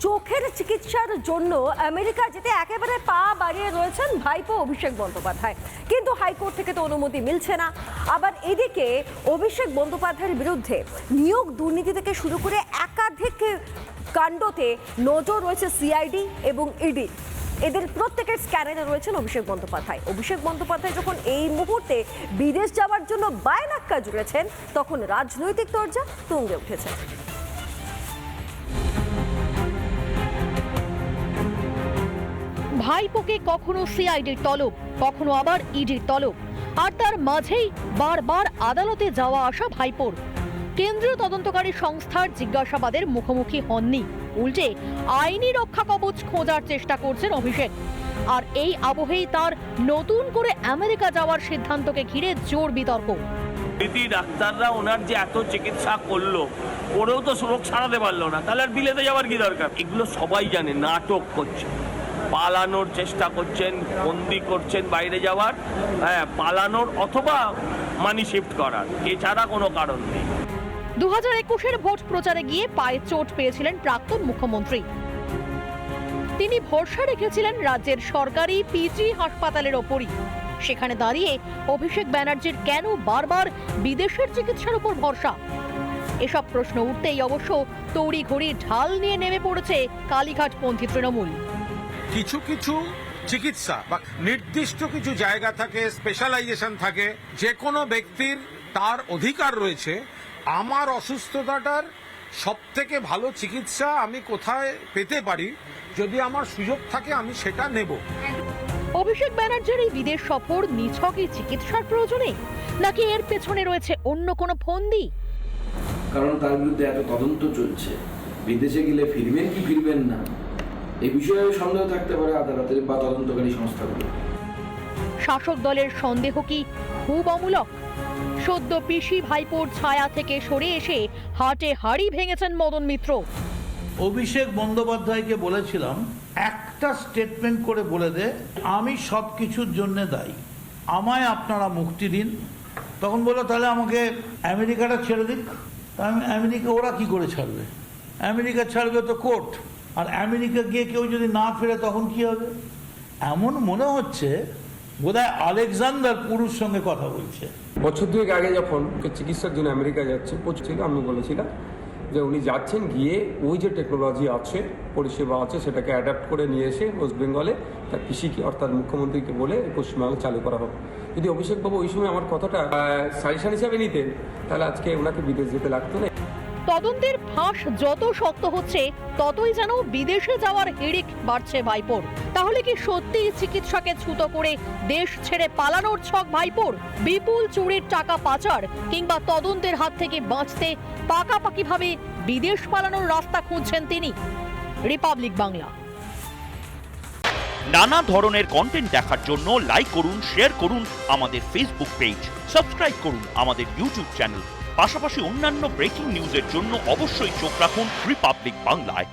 চোখের চিকিৎসার জন্য আমেরিকা যেতে একেবারে পা বাড়িয়ে রয়েছেন ভাইপো অভিষেক বন্দ্যোপাধ্যায়, কিন্তু হাইকোর্ট থেকে তো অনুমতি মিলছে না। আবার এদিকে অভিষেক বন্দ্যোপাধ্যায়ের বিরুদ্ধে নিয়োগ দুর্নীতি থেকে শুরু করে একাধিক কাণ্ডতে নজর রয়েছে সিআইডি এবং ইডি। এদের প্রত্যেকের স্ক্যানারে রয়েছেন অভিষেক বন্দ্যোপাধ্যায়। অভিষেক বন্দ্যোপাধ্যায় যখন এই মুহূর্তে বিদেশ যাওয়ার জন্য বায়নাক্কা জুড়েছেন, তখন রাজনৈতিক তরজা তুঙ্গে উঠেছে। ভাইপোকে কখনো সিআইডির তলব, কখনো আবার ইডির তলব, আর তার মাঝেই বারবার আদালতে যাওয়া আসা ভাইপোর। কেন্দ্রীয় তদন্তকারী সংস্থার জিজ্ঞাসাবাদের মুখোমুখি হননি, উল্টে আইনি রক্ষা কবচ খোঁজার চেষ্টা করছেন অভিষেক। আর এই আবহেই তার নতুন করে আমেরিকা যাওয়ার সিদ্ধান্তকে ঘিরে জোর বিতর্ক। ডাক্তাররা ওনার যে এত চিকিৎসা করলো, ওরেও তো রোগ সারাতে পারলো না, তাহলে আর বিলেতে যাওয়ার কি দরকার? এগুলো সবাই জানে, নাটক করছে, পালানোর চেষ্টা করছেন, বন্দি করছেন বাইরে যাওয়ার, পালানোর অথবা মানি শিফট করার, এছাড়া কোনো কারণ নেই। 2021-এর ভোট প্রচারে গিয়ে পায়ে চোট পেয়েছিলেন প্রাক্তন মুখ্যমন্ত্রী। তিনি ভরসা রেখেছিলেন রাজ্যের সরকারি পিজি হাসপাতালের ওপরই। সেখানে দাঁড়িয়ে অভিষেক ব্যানার্জির কেন বারবার বিদেশের চিকিৎসার উপর ভরসা? এসব প্রশ্ন উঠতেই অবশ্য তড়িঘড়ি ঢাল নিয়ে নেমে পড়েছে কালীঘাটপন্থী তৃণমূল। কিছু কিছু চিকিৎসা বা নির্দিষ্ট কিছু জায়গা থাকে, স্পেশালাইজেশন থাকে, যে কোনো ব্যক্তির তার অধিকার রয়েছে আমার অসুস্থতাটার সব থেকে ভালো চিকিৎসা আমি কোথায় পেতে পারি, যদি আমার সুযোগ থাকে আমি সেটা নেব। অভিষেক ব্যানার্জির এই বিদেশ সফর নিছকই চিকিৎসার প্রয়োজনে, নাকি এর পেছনে রয়েছে অন্য কোনো ফন্দি? কারণ তার বিরুদ্ধে এত তদন্ত চলছে, বিদেশে গেলে ফিরবেন কি ফিরবেন না এই বিষয়ে সন্দেহ থাকতে পারে আদালতের বা তদন্তকারী সংস্থাগুলো। শাসক দলের সন্দেহ কি খুব অমূলক? সদ্য পিসি ভাইপোর ছায়া থেকে সরে এসে হাটে হাড়ি ভেঙেছেন মদন মিত্র। অভিষেক বন্দ্যোপাধ্যায়কে বলেছিলাম একটা স্টেটমেন্ট করে বলে দে আমি সব কিছুর জন্য দায়ী, আমায় আপনারা মুক্তি দিন। তখন বললো তাহলে আমাকে আমেরিকাটা ছেড়ে দিক। আমেরিকা ওরা কি করে ছাড়বে? আমেরিকা ছাড়বে তো কোর্ট, আর আমেরিকা গিয়ে কেউ যদি না ফেরে তখন কি হবে? এমন মনে হচ্ছে বোধহয় আলেকজান্ডার পুরুষ সঙ্গে কথা বলছে। বছর দুয়েক আগে যখন চিকিৎসার জন্য আমেরিকা যাচ্ছে ছিল, আমি বলেছিলাম যে উনি যাচ্ছেন, গিয়ে ওই যে টেকনোলজি আছে, পরিষেবা আছে, সেটাকে অ্যাডাপ্ট করে নিয়ে এসে ওয়েস্ট বেঙ্গলে তার পিসিকে অর্থাৎ মুখ্যমন্ত্রীকে বলে পশ্চিমবঙ্গে চালু করা হবে। যদি অভিষেকবাবু ওই সময় আমার কথাটা সাজেশন হিসাবে নিতেন, তাহলে আজকে ওনাকে বিদেশ যেতে লাগতো না। তদন্তের ফাঁস যত শক্ত হচ্ছে, ততই যেন বিদেশে যাওয়ার হিড়িক বাড়ছে ভাইপোর। তাহলে কি সত্যি চিকিৎসাকে ছুতো করে দেশ ছেড়ে পালানোর ছক ভাইপোর? বিপুল চুরির টাকা পাচার কিংবা তদন্তের হাত থেকে বাঁচতে পাকাপাকিভাবে বিদেশ পালানোর রাস্তা খুঁজছেন তিনি। রিপাবলিক বাংলা। নানা ধরনের কন্টেন্ট দেখার জন্য লাইক করুন, শেয়ার করুন আমাদের ফেসবুক পেজ, সাবস্ক্রাইব করুন আমাদের ইউটিউব চ্যানেল। পাশাপাশি অন্যান্য ব্রেকিং নিউজের জন্য অবশ্যই চোখ রাখুন রিপাবলিক বাংলায়।